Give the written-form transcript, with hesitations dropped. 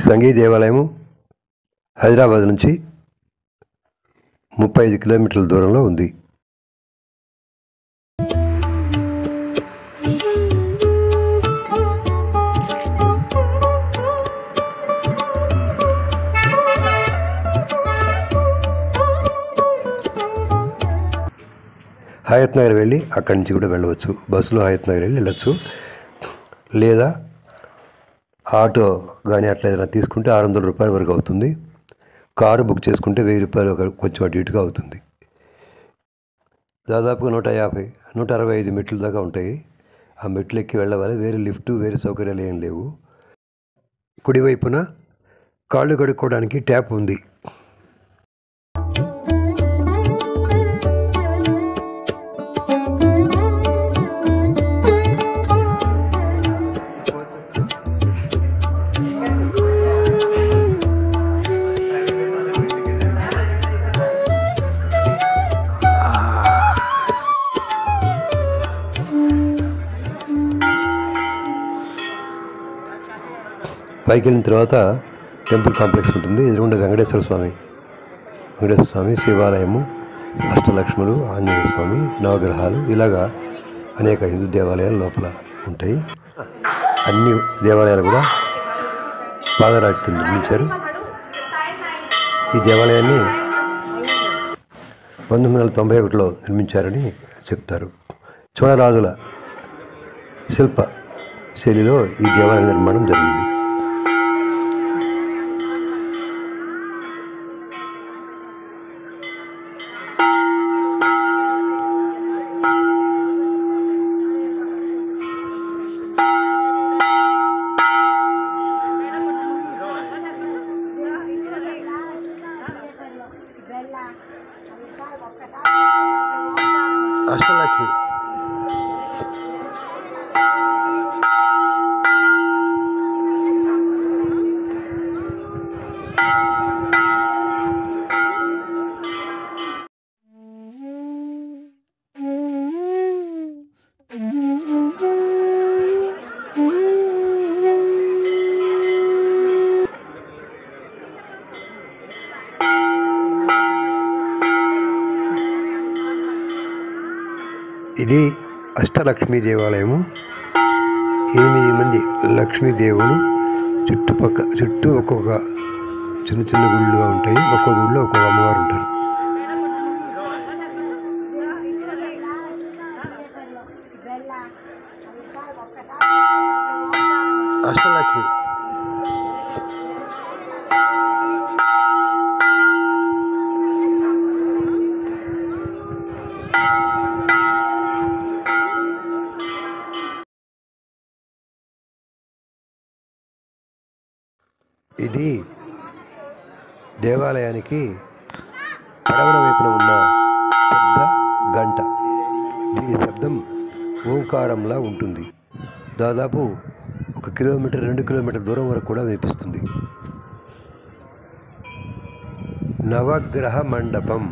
సంగీ దేవాలయం హైదరాబాద్ నుంచి 35 కిలోమీటర్ల దూరంలో ఉంది. హయత్ నగర్ వెళ్ళి అక్కడి నుంచి కూడా వెళ్ళవచ్చు. బస్సులో హయత్ నగర్ వెళ్ళొచ్చు. లేదా ఆటో కానీ అట్లా ఏదైనా తీసుకుంటే 600 రూపాయల వరకు అవుతుంది. కారు బుక్ చేసుకుంటే 1000 రూపాయలు కొంచెం అటు ఇటుగా అవుతుంది. దాదాపుగా 150-165 మెట్లు దాకా ఉంటాయి. ఆ మెట్లు ఎక్కి వెళ్ళవాలి. వేరే లిఫ్ట్ వేరే సౌకర్యాలు ఏం లేవు. కుడివైపున కాళ్ళు కడుక్కోవడానికి ట్యాప్ ఉంది. పైకి వెళ్ళిన తర్వాత టెంపుల్ కాంప్లెక్స్ ఉంటుంది. ఎదురుగుండా వెంకటేశ్వర స్వామి శివాలయము, అష్టలక్ష్ములు, ఆంజనేయ స్వామి, నవగ్రహాలు, ఇలాగా అనేక హిందూ దేవాలయాలు లోపల ఉంటాయి. అన్ని దేవాలయాలు కూడా పాదరాతితో నిర్మించారు. ఈ దేవాలయాన్ని 1991లో నిర్మించారని చెప్తారు. చోళరాజుల శిల్ప శైలిలో ఈ దేవాలయ నిర్మాణం జరిగింది. అష్టలక్ష్మి ఇది అష్టలక్ష్మీ దేవాలయము. 8 మంది లక్ష్మీదేవులు చుట్టూ ఒక్కొక్క చిన్న చిన్న గుళ్ళుగా ఉంటాయి. ఒక్కొక్క గుళ్ళో ఒక్కొక్క అమ్మవారు ఉంటారు. అష్టలక్ష్మి ఇది దేవాలయానికి పడమర వైపున ఉన్న పెద్ద గంట. దీని శబ్దం ఓంకారంలా ఉంటుంది. దాదాపు 1 కిలోమీటర్ 2 కిలోమీటర్ దూరం వరకు కూడా వినిపిస్తుంది. నవగ్రహ మండపం.